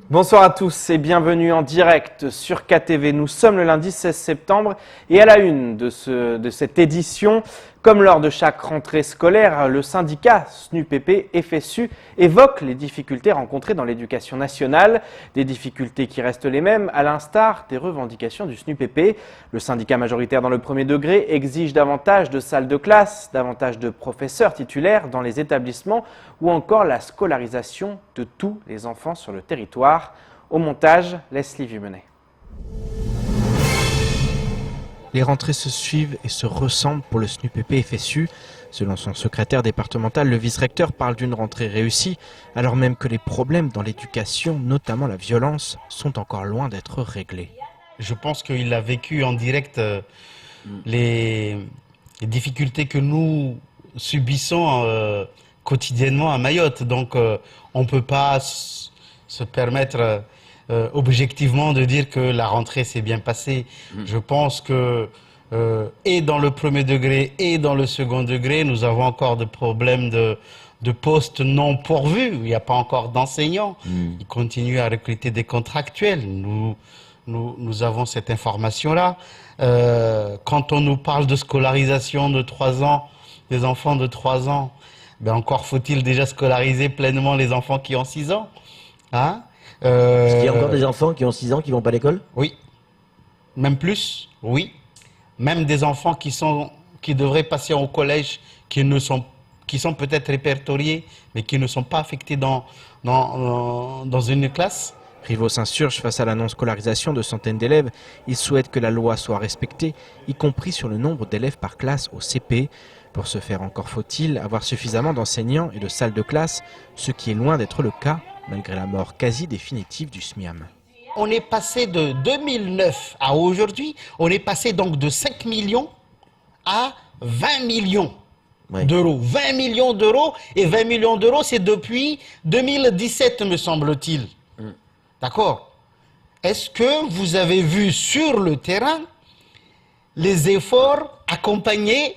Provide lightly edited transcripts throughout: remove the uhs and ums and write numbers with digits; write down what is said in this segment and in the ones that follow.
Bonsoir à tous et bienvenue en direct sur KTV. Nous sommes le lundi 16 septembre et à la une de cette édition, comme lors de chaque rentrée scolaire, le syndicat SNUPP FSU évoque les difficultés rencontrées dans l'éducation nationale, des difficultés qui restent les mêmes à l'instar des revendications du SNUPP. Le syndicat majoritaire dans le premier degré exige davantage de salles de classe, davantage de professeurs titulaires dans les établissements ou encore la scolarisation de tous les enfants sur le territoire. Au montage, Leslie Vumenet. Les rentrées se suivent et se ressemblent pour le SNUPP FSU. Selon son secrétaire départemental, le vice-recteur parle d'une rentrée réussie, alors même que les problèmes dans l'éducation, notamment la violence, sont encore loin d'être réglés. Je pense qu'il a vécu en direct les difficultés que nous subissons quotidiennement à Mayotte. Donc on ne peut pas se permettre objectivement de dire que la rentrée s'est bien passée. Je pense que et dans le premier degré et dans le second degré, nous avons encore des problèmes de postes non pourvus. Il n'y a pas encore d'enseignants. Ils continuent à recruter des contractuels. Nous avons cette information-là. Quand on nous parle de scolarisation de 3 ans, des enfants de 3 ans, ben encore faut-il déjà scolariser pleinement les enfants qui ont 6 ans. Hein? Est-ce qu'il y a encore des enfants qui ont 6 ans qui vont pas à l'école? Oui. Même plus, oui. Même des enfants qui devraient passer au collège, qui sont peut-être répertoriés, mais qui ne sont pas affectés dans une classe. Rivaux s'insurge face à la non-scolarisation de centaines d'élèves. Il souhaite que la loi soit respectée, y compris sur le nombre d'élèves par classe au CP. Pour ce faire, encore faut-il avoir suffisamment d'enseignants et de salles de classe, ce qui est loin d'être le cas, malgré la mort quasi définitive du SMIAM. On est passé de 2009 à aujourd'hui, on est passé donc de 5 millions à 20 millions d'euros. 20 millions d'euros, et 20 millions d'euros, c'est depuis 2017, me semble-t-il. D'accord? Est-ce que vous avez vu sur le terrain les efforts accompagnés,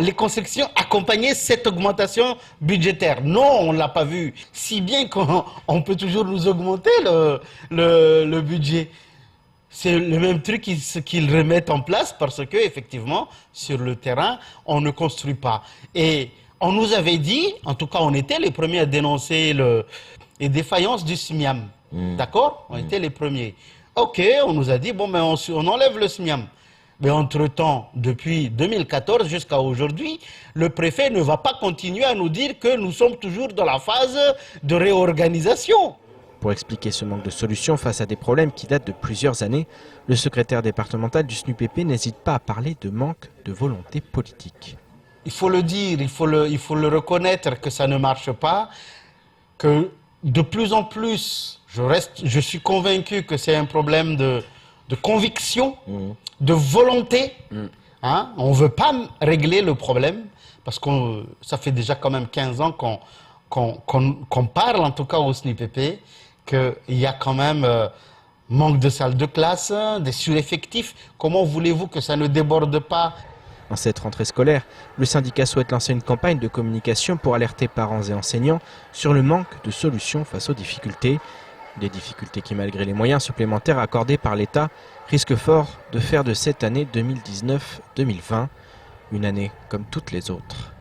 les constructions accompagnaient cette augmentation budgétaire? Non, on ne l'a pas vu. Si bien qu'on peut toujours nous augmenter le budget. C'est le même truc qu'ils remettent en place parce que, effectivement, sur le terrain, on ne construit pas. Et on nous avait dit, en tout cas, on était les premiers à dénoncer les défaillances du SMIAM. D'accord? On était les premiers. Ok, on nous a dit, bon, mais on enlève le SMIAM. Mais entre-temps, depuis 2014 jusqu'à aujourd'hui, le préfet ne va pas continuer à nous dire que nous sommes toujours dans la phase de réorganisation. Pour expliquer ce manque de solutions face à des problèmes qui datent de plusieurs années, le secrétaire départemental du SNUPP n'hésite pas à parler de manque de volonté politique. Il faut le dire, il faut le reconnaître que ça ne marche pas, que de plus en plus, je suis convaincu que c'est un problème de conviction, de volonté. Hein? On ne veut pas régler le problème, parce que ça fait déjà quand même 15 ans qu'on parle, en tout cas au SNUPP, qu'il y a quand même manque de salles de classe, des sureffectifs. Comment voulez-vous que ça ne déborde pas? En cette rentrée scolaire, le syndicat souhaite lancer une campagne de communication pour alerter parents et enseignants sur le manque de solutions face aux difficultés. Des difficultés qui, malgré les moyens supplémentaires accordés par l'État, risquent fort de faire de cette année 2019-2020 une année comme toutes les autres.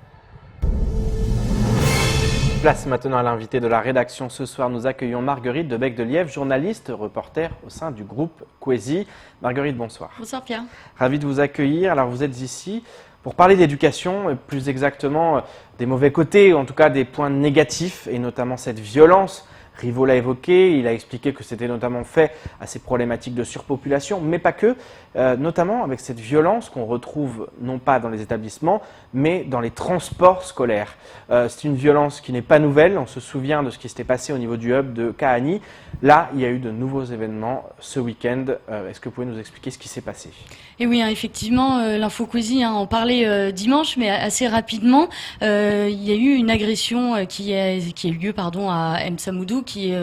Place maintenant à l'invité de la rédaction. Ce soir, nous accueillons Marguerite de Bec-de-Lièvre, journaliste, reporter au sein du groupe Kwesi. Marguerite, bonsoir. Bonsoir Pierre. Ravi de vous accueillir. Alors vous êtes ici pour parler d'éducation, plus exactement des mauvais côtés, ou en tout cas des points négatifs, et notamment cette violence. Rivaux l'a évoqué, il a expliqué que c'était notamment fait à ces problématiques de surpopulation, mais pas que, notamment avec cette violence qu'on retrouve non pas dans les établissements, mais dans les transports scolaires. C'est une violence qui n'est pas nouvelle, on se souvient de ce qui s'était passé au niveau du hub de Kahani. Là, il y a eu de nouveaux événements ce week-end. Est-ce que vous pouvez nous expliquer ce qui s'est passé? Et oui, effectivement, l'info Kwesi en parlait dimanche, mais assez rapidement. Il y a eu une agression qui a eu lieu à M'Samoudou, qui est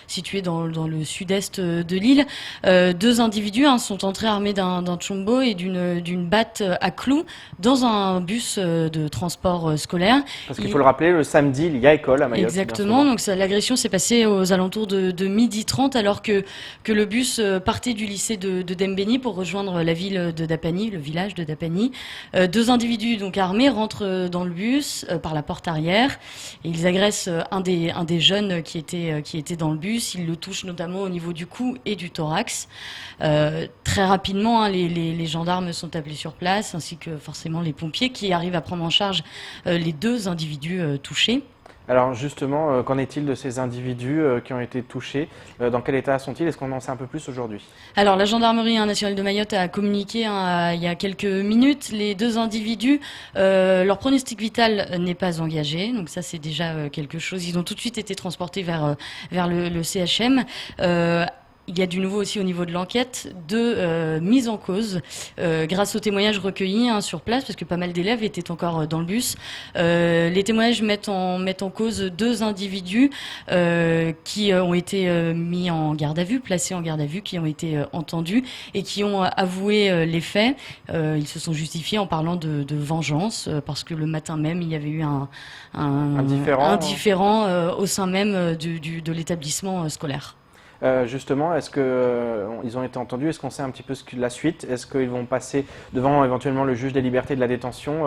situé dans le sud-est de l'île. 2 individus sont entrés armés d'un tchombo et d'une batte à clous dans un bus de transport scolaire. Parce qu'il faut le rappeler, le samedi, il y a école à Mayotte. Exactement, donc l'agression s'est passée aux alentours de 12h30 alors que le bus partait du lycée de Dembéni pour rejoindre la ville de Dapani, le village de Dapani. 2 individus donc armés rentrent dans le bus par la porte arrière et ils agressent un des jeunes qui était dans le bus. Ils le touchent notamment au niveau du cou et du thorax. Très rapidement, les gendarmes sont appelés sur place ainsi que forcément les pompiers qui arrivent à prendre en charge les 2 individus touchés. Alors justement, qu'en est-il de ces individus qui ont été touchés? Dans quel état sont-ils? Est-ce qu'on en sait un peu plus aujourd'hui? Alors la gendarmerie nationale de Mayotte a communiqué il y a quelques minutes. Les 2 individus, leur pronostic vital n'est pas engagé, donc ça c'est déjà quelque chose. Ils ont tout de suite été transportés vers le CHM. Il y a du nouveau aussi au niveau de l'enquête, 2 mises en cause grâce aux témoignages recueillis sur place, parce que pas mal d'élèves étaient encore dans le bus. Les témoignages mettent en cause 2 individus qui ont été mis en garde à vue, placés en garde à vue, qui ont été entendus et qui ont avoué les faits. Ils se sont justifiés en parlant de vengeance, parce que le matin même, il y avait eu un différend au sein même de l'établissement scolaire. Justement, est-ce qu'ils ont été entendus? Est-ce qu'on sait un petit peu la suite? Est-ce qu'ils vont passer devant éventuellement le juge des libertés de la détention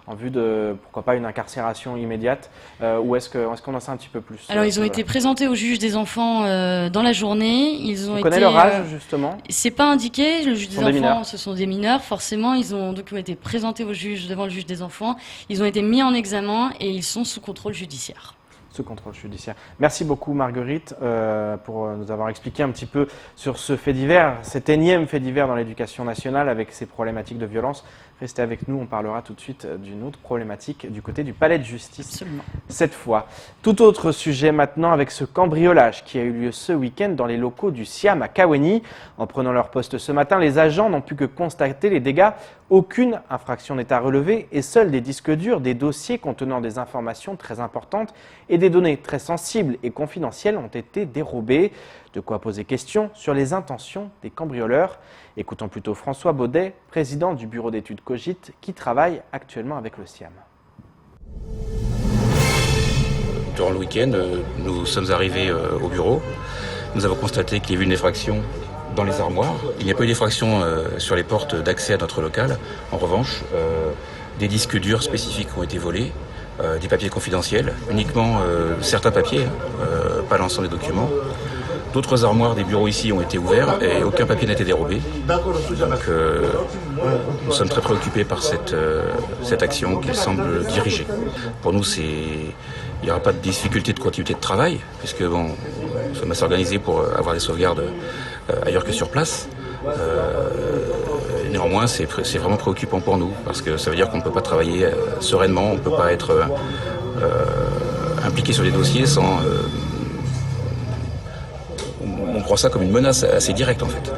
en vue de, pourquoi pas, une incarcération immédiate? Ou est-ce qu'on en sait un petit peu plus? Alors, ils ont été présentés au juge des enfants dans la journée. On connaît leur âge, justement? C'est pas indiqué. Le juge des enfants, ce sont des mineurs. Forcément, ils ont donc été présentés devant le juge des enfants. Ils ont été mis en examen et ils sont sous contrôle judiciaire. Ce contrôle judiciaire. Merci beaucoup Marguerite pour nous avoir expliqué un petit peu sur ce fait divers, cet énième fait divers dans l'éducation nationale avec ces problématiques de violence. Restez avec nous, on parlera tout de suite d'une autre problématique du côté du palais de justice. Absolument. Cette fois. Tout autre sujet maintenant avec ce cambriolage qui a eu lieu ce week-end dans les locaux du SIAM à Kaweni. En prenant leur poste ce matin, les agents n'ont pu que constater les dégâts. Aucune infraction n'est à relever et seuls des disques durs, des dossiers contenant des informations très importantes et des données très sensibles et confidentielles ont été dérobés. De quoi poser question sur les intentions des cambrioleurs. Écoutons plutôt François Baudet, président du bureau d'études Cogit, qui travaille actuellement avec le SIAM. Durant le week-end, nous sommes arrivés au bureau. Nous avons constaté qu'il y avait une effraction dans les armoires. Il n'y a pas eu d'effraction sur les portes d'accès à notre local. En revanche, des disques durs spécifiques ont été volés, des papiers confidentiels, uniquement certains papiers, pas l'ensemble des documents. D'autres armoires des bureaux ici ont été ouverts et aucun papier n'a été dérobé. Donc nous sommes très préoccupés par cette action qui semble dirigée. Pour nous, il n'y aura pas de difficulté de continuité de travail, puisque nous sommes assez organisés pour avoir des sauvegardes ailleurs que sur place. Néanmoins, c'est vraiment préoccupant pour nous, parce que ça veut dire qu'on ne peut pas travailler sereinement, on ne peut pas être impliqué sur les dossiers sans... On prend ça comme une menace assez directe en fait.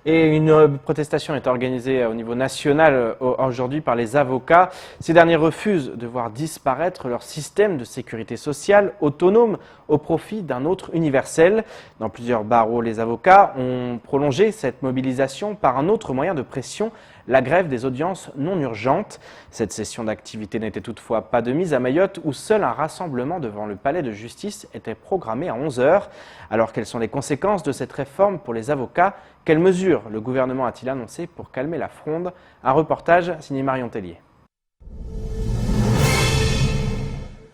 Et une protestation est organisée au niveau national aujourd'hui par les avocats. Ces derniers refusent de voir disparaître leur système de sécurité sociale autonome au profit d'un autre universel. Dans plusieurs barreaux, les avocats ont prolongé cette mobilisation par un autre moyen de pression, la grève des audiences non urgentes. Cette session d'activité n'était toutefois pas de mise à Mayotte, où seul un rassemblement devant le palais de justice était programmé à 11h. Alors, quelles sont les conséquences de cette réforme pour les avocats? Quelles mesures le gouvernement a-t-il annoncé pour calmer la fronde? Un reportage signé Marion Tellier.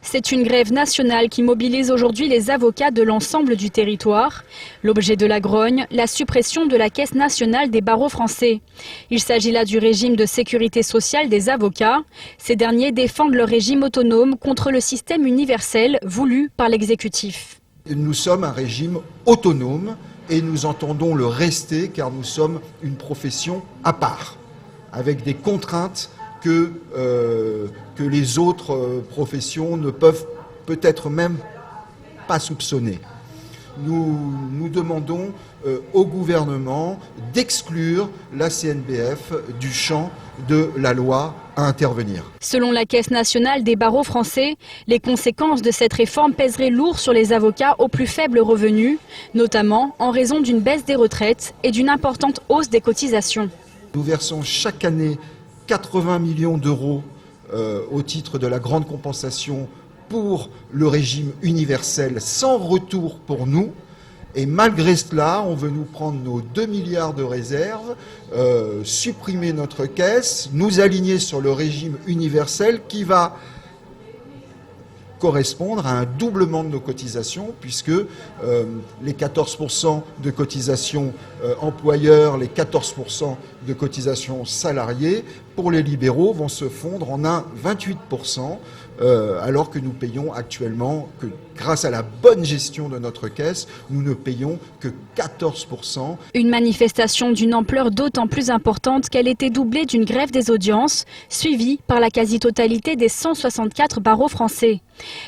C'est une grève nationale qui mobilise aujourd'hui les avocats de l'ensemble du territoire. L'objet de la grogne, la suppression de la Caisse nationale des barreaux français. Il s'agit là du régime de sécurité sociale des avocats. Ces derniers défendent le régime autonome contre le système universel voulu par l'exécutif. Nous sommes un régime autonome et nous entendons le rester car nous sommes une profession à part, avec des contraintes que les autres professions ne peuvent peut-être même pas soupçonner. nous demandons au gouvernement d'exclure la CNBF du champ de la loi à intervenir. Selon la Caisse nationale des barreaux français, les conséquences de cette réforme pèseraient lourd sur les avocats aux plus faibles revenus, notamment en raison d'une baisse des retraites et d'une importante hausse des cotisations. Nous versons chaque année 80 millions d'euros au titre de la grande compensation pour le régime universel sans retour pour nous. Et malgré cela, on veut nous prendre nos 2 milliards de réserves, supprimer notre caisse, nous aligner sur le régime universel qui va correspondre à un doublement de nos cotisations, puisque les 14% de cotisations employeurs, les 14% de cotisations salariés, pour les libéraux, vont se fondre en un 28%, alors que nous payons actuellement, que grâce à la bonne gestion de notre caisse, nous ne payons que 14%. Une manifestation d'une ampleur d'autant plus importante qu'elle était doublée d'une grève des audiences, suivie par la quasi-totalité des 164 barreaux français.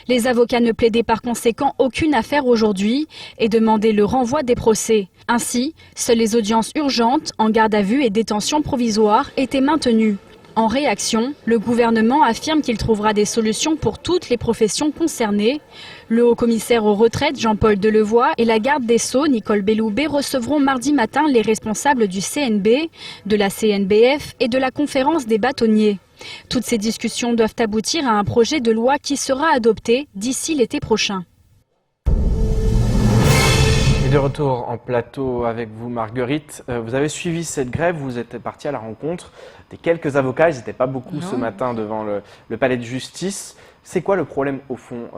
Les avocats ne plaidaient par conséquent aucune affaire aujourd'hui et demandaient le renvoi des procès. Ainsi, seules les audiences urgentes, en garde à vue et détention provisoire, étaient maintenues. En réaction, le gouvernement affirme qu'il trouvera des solutions pour toutes les professions concernées. Le haut-commissaire aux retraites, Jean-Paul Delevoye, et la garde des Sceaux, Nicole Belloubet, recevront mardi matin les responsables du CNB, de la CNBF et de la conférence des bâtonniers. Toutes ces discussions doivent aboutir à un projet de loi qui sera adopté d'ici l'été prochain. Et de retour en plateau avec vous, Marguerite. Vous avez suivi cette grève, vous êtes partie à la rencontre des quelques avocats, ils n'étaient pas beaucoup ce matin devant le palais de justice. C'est quoi le problème au fond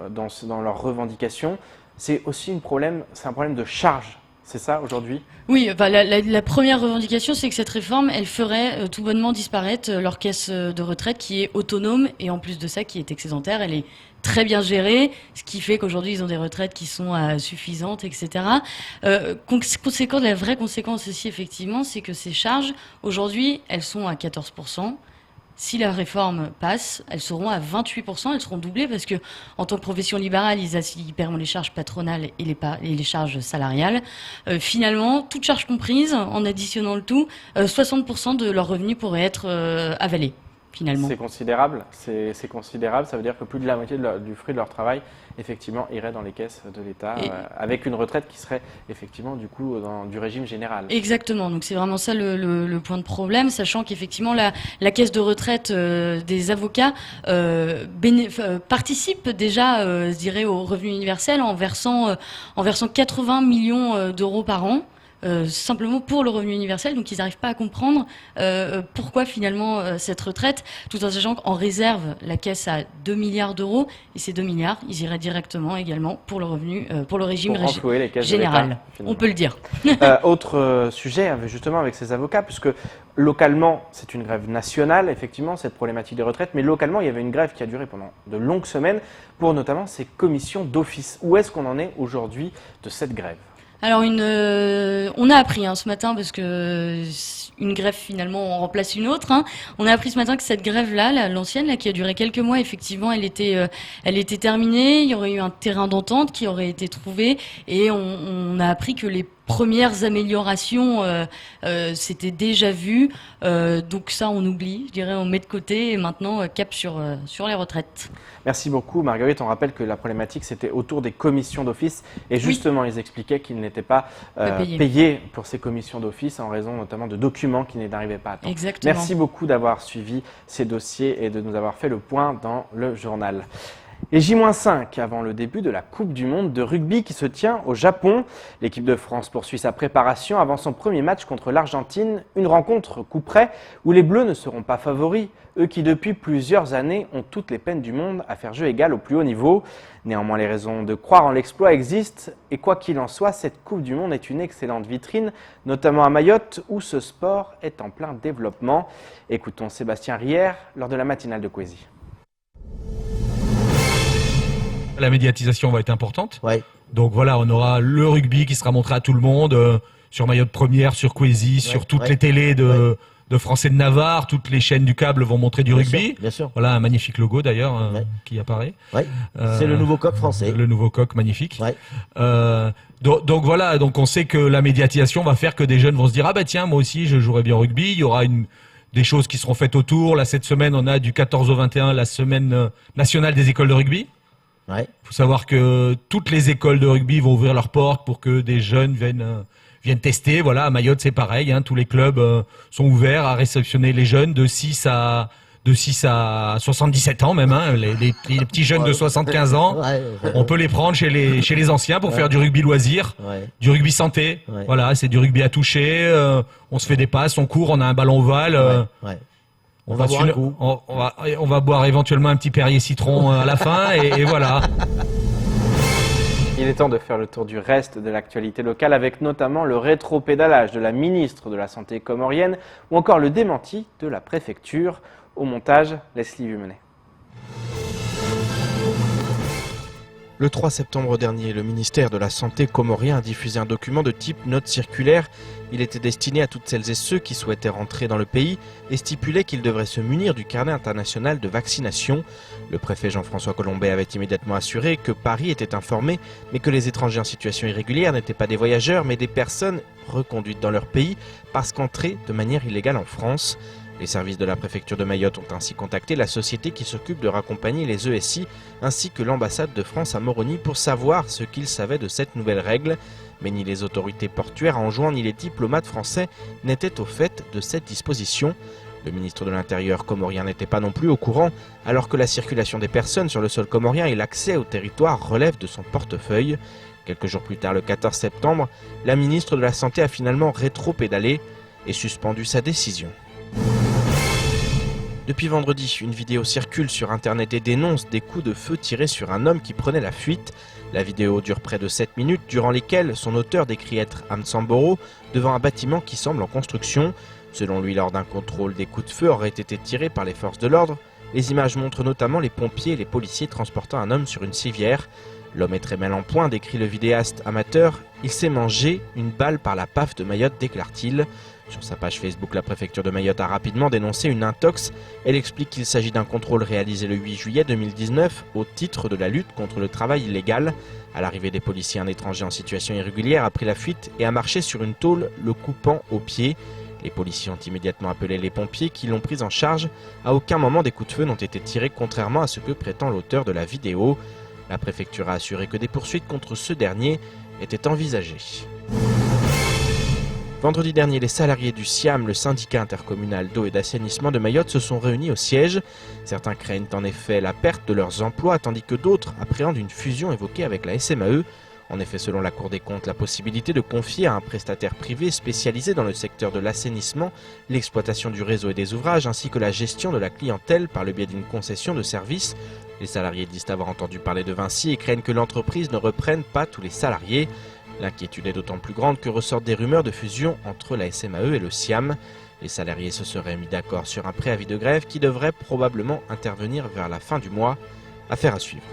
dans leurs revendications? C'est aussi un problème de charge. C'est ça aujourd'hui? Oui, bah, la première revendication, c'est que cette réforme, elle ferait tout bonnement disparaître leur caisse de retraite qui est autonome et en plus de ça, qui est excédentaire. Elle est très bien gérée, ce qui fait qu'aujourd'hui, ils ont des retraites qui sont suffisantes, etc. La vraie conséquence aussi, effectivement, c'est que ces charges, aujourd'hui, elles sont à 14%. Si la réforme passe, elles seront à 28%, elles seront doublées parce que, en tant que profession libérale, ils paieront les charges patronales et les charges salariales. Finalement, toutes charges comprises, en additionnant le tout, 60% de leurs revenus pourraient être avalés. Finalement. C'est considérable, c'est considérable. Ça veut dire que plus de la moitié du fruit de leur travail, effectivement, irait dans les caisses de l'État, avec une retraite qui serait effectivement du coup du régime général. Exactement. Donc c'est vraiment ça le point de problème, sachant qu'effectivement la caisse de retraite des avocats participe déjà, je dirais, au revenu universel en versant 80 millions d'euros par an. Simplement pour le revenu universel, donc ils n'arrivent pas à comprendre pourquoi finalement cette retraite, tout en sachant qu'en réserve la caisse a 2 milliards d'euros et ces 2 milliards ils iraient directement également pour le revenu, pour le régime général, on peut le dire. Autre sujet justement avec ces avocats, puisque localement c'est une grève nationale effectivement cette problématique des retraites, mais localement il y avait une grève qui a duré pendant de longues semaines pour notamment ces commissions d'office. Où est-ce qu'on en est aujourd'hui de cette grève? Alors on a appris ce matin, parce que une grève finalement en remplace une autre. On a appris ce matin que cette grève-là, l'ancienne, qui a duré quelques mois, effectivement, elle était terminée. Il y aurait eu un terrain d'entente qui aurait été trouvé, et on a appris que les premières améliorations c'était déjà vu, donc ça on oublie, je dirais, on met de côté, et maintenant cap sur les retraites. Merci beaucoup Marguerite. On rappelle que la problématique c'était autour des commissions d'office, et justement ils expliquaient qu'ils n'étaient pas payés pour ces commissions d'office en raison notamment de documents qui n'arrivaient pas à temps. Exactement. Merci beaucoup d'avoir suivi ces dossiers et de nous avoir fait le point dans le journal. Et J-5 avant le début de la Coupe du Monde de rugby qui se tient au Japon. L'équipe de France poursuit sa préparation avant son premier match contre l'Argentine. Une rencontre coup près où les Bleus ne seront pas favoris, eux qui depuis plusieurs années ont toutes les peines du monde à faire jeu égal au plus haut niveau. Néanmoins, les raisons de croire en l'exploit existent, et quoi qu'il en soit, cette Coupe du Monde est une excellente vitrine, notamment à Mayotte où ce sport est en plein développement. Écoutons Sébastien Rière lors de la matinale de Kwesi. La médiatisation va être importante. Ouais. Donc voilà, on aura le rugby qui sera montré à tout le monde, sur Mayotte Première, sur Kwesi, sur toutes les télés de de Français de Navarre, toutes les chaînes du câble vont montrer du rugby. Bien sûr. Voilà un magnifique logo d'ailleurs qui apparaît. Ouais. C'est le nouveau coq français. Le nouveau coq magnifique. Ouais. Donc voilà, donc on sait que la médiatisation va faire que des jeunes vont se dire ah bah tiens moi aussi je jouerai bien au rugby. Il y aura des choses qui seront faites autour. Là cette semaine on a du 14 au 21 la semaine nationale des écoles de rugby. Ouais. Faut savoir que toutes les écoles de rugby vont ouvrir leurs portes pour que des jeunes viennent tester. Voilà, à Mayotte c'est pareil, tous les clubs sont ouverts à réceptionner les jeunes de 6 à 77 ans même, les petits jeunes de 75 ans. On peut les prendre chez les anciens pour faire du rugby loisir, du rugby santé. Voilà, c'est du rugby à toucher. On se fait des passes, on court, on a un ballon ovale. On va boire éventuellement un petit Perrier citron à la fin et voilà. Il est temps de faire le tour du reste de l'actualité locale avec notamment le rétropédalage de la ministre de la Santé comorienne ou encore le démenti de la préfecture. Au montage, Leslie Vumenet. Le 3 septembre dernier, le ministère de la Santé comorien a diffusé un document de type note circulaire. Il était destiné à toutes celles et ceux qui souhaitaient rentrer dans le pays et stipulait qu'ils devraient se munir du carnet international de vaccination. Le préfet Jean-François Colombet avait immédiatement assuré que Paris était informé, mais que les étrangers en situation irrégulière n'étaient pas des voyageurs, mais des personnes reconduites dans leur pays parce qu'entrées de manière illégale en France. Les services de la préfecture de Mayotte ont ainsi contacté la société qui s'occupe de raccompagner les ESI ainsi que l'ambassade de France à Moroni pour savoir ce qu'ils savaient de cette nouvelle règle. Mais ni les autorités portuaires à Anjouan ni les diplomates français n'étaient au fait de cette disposition. Le ministre de l'Intérieur comorien n'était pas non plus au courant, alors que la circulation des personnes sur le sol comorien et l'accès au territoire relèvent de son portefeuille. Quelques jours plus tard, le 14 septembre, la ministre de la Santé a finalement rétro-pédalé et suspendu sa décision. Depuis vendredi, une vidéo circule sur internet et dénonce des coups de feu tirés sur un homme qui prenait la fuite. La vidéo dure près de 7 minutes, durant lesquelles son auteur décrit être Amsamboro devant un bâtiment qui semble en construction. Selon lui, lors d'un contrôle, des coups de feu auraient été tirés par les forces de l'ordre. Les images montrent notamment les pompiers et les policiers transportant un homme sur une civière. L'homme est très mal en point, décrit le vidéaste amateur. Il s'est mangé une balle par la PAF de Mayotte, déclare-t-il. Sur sa page Facebook, la préfecture de Mayotte a rapidement dénoncé une intox. Elle explique qu'il s'agit d'un contrôle réalisé le 8 juillet 2019 au titre de la lutte contre le travail illégal. À l'arrivée des policiers, un étranger en situation irrégulière a pris la fuite et a marché sur une tôle, le coupant au pied. Les policiers ont immédiatement appelé les pompiers qui l'ont pris en charge. À aucun moment des coups de feu n'ont été tirés, contrairement à ce que prétend l'auteur de la vidéo. La préfecture a assuré que des poursuites contre ce dernier étaient envisagées. Vendredi dernier, les salariés du SIAM, le syndicat intercommunal d'eau et d'assainissement de Mayotte, se sont réunis au siège. Certains craignent en effet la perte de leurs emplois, tandis que d'autres appréhendent une fusion évoquée avec la SMAE. En effet, selon la Cour des comptes, la possibilité de confier à un prestataire privé spécialisé dans le secteur de l'assainissement l'exploitation du réseau et des ouvrages, ainsi que la gestion de la clientèle par le biais d'une concession de services. Les salariés disent avoir entendu parler de Vinci et craignent que l'entreprise ne reprenne pas tous les salariés. L'inquiétude est d'autant plus grande que ressortent des rumeurs de fusion entre la SMAE et le SIAM. Les salariés se seraient mis d'accord sur un préavis de grève qui devrait probablement intervenir vers la fin du mois. Affaire à suivre.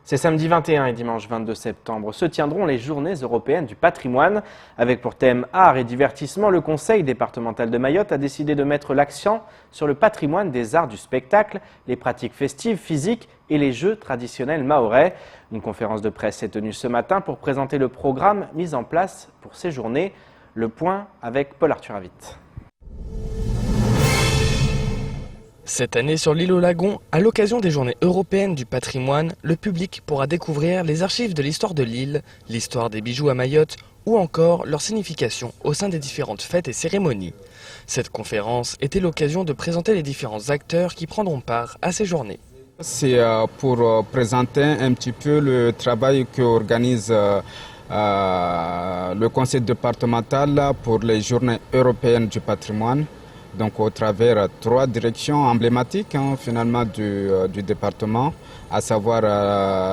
C'est samedi 21 et dimanche 22 septembre se tiendront les Journées européennes du patrimoine. Avec pour thème art et divertissement, le Conseil départemental de Mayotte a décidé de mettre l'accent sur le patrimoine des arts du spectacle, les pratiques festives, physiques et les jeux traditionnels mahorais. Une conférence de presse est tenue ce matin pour présenter le programme mis en place pour ces journées. Le point avec Paul-Arthur Avit. Cette année sur l'île aux Lagons, à l'occasion des Journées européennes du patrimoine, le public pourra découvrir les archives de l'histoire de l'île, l'histoire des bijoux à Mayotte ou encore leur signification au sein des différentes fêtes et cérémonies. Cette conférence était l'occasion de présenter les différents acteurs qui prendront part à ces journées. C'est pour présenter un petit peu le travail qu'organise le conseil départemental pour les Journées européennes du patrimoine. Donc au travers 3 directions emblématiques finalement du département, à savoir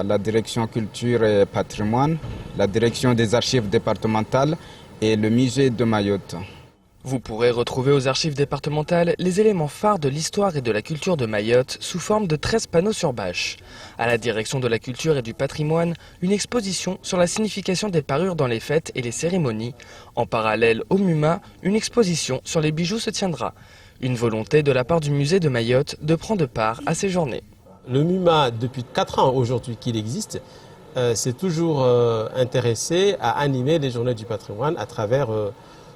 la direction culture et patrimoine, la direction des archives départementales et le musée de Mayotte. Vous pourrez retrouver aux archives départementales les éléments phares de l'histoire et de la culture de Mayotte sous forme de 13 panneaux sur bâche. À la direction de la culture et du patrimoine, une exposition sur la signification des parures dans les fêtes et les cérémonies. En parallèle au MUMA, une exposition sur les bijoux se tiendra. Une volonté de la part du musée de Mayotte de prendre part à ces journées. Le MUMA, depuis 4 ans aujourd'hui qu'il existe, s'est toujours intéressé à animer les journées du patrimoine à travers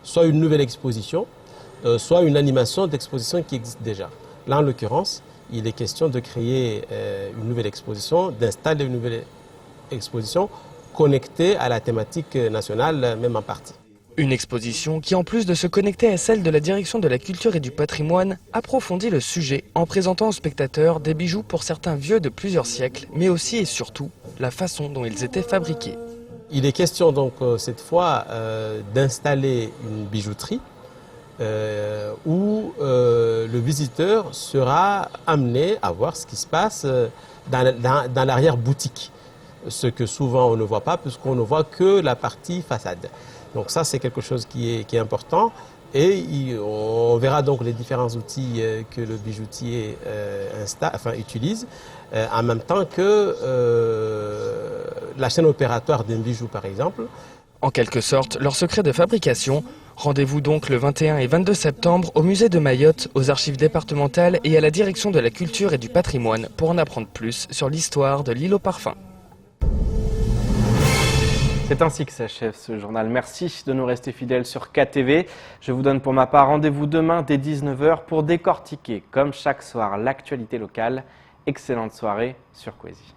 soit une nouvelle exposition, soit une animation d'exposition qui existe déjà. Là, en l'occurrence, il est question de créer une nouvelle exposition, d'installer une nouvelle exposition connectée à la thématique nationale, même en partie. Une exposition qui, en plus de se connecter à celle de la direction de la culture et du patrimoine, approfondit le sujet en présentant aux spectateurs des bijoux pour certains vieux de plusieurs siècles, mais aussi et surtout la façon dont ils étaient fabriqués. Il est question donc cette fois d'installer une bijouterie où le visiteur sera amené à voir ce qui se passe dans l'arrière-boutique. Ce que souvent on ne voit pas puisqu'on ne voit que la partie façade. Donc ça, c'est quelque chose qui est important et on verra donc les différents outils que le bijoutier utilise en même temps que la chaîne opératoire d'un bijou, par exemple. En quelque sorte, leur secret de fabrication. Rendez-vous donc le 21 et 22 septembre au musée de Mayotte, aux archives départementales et à la direction de la culture et du patrimoine pour en apprendre plus sur l'histoire de l'île aux parfums. C'est ainsi que s'achève ce journal. Merci de nous rester fidèles sur KTV. Je vous donne pour ma part rendez-vous demain dès 19h pour décortiquer, comme chaque soir, l'actualité locale. Excellente soirée sur Kwezi.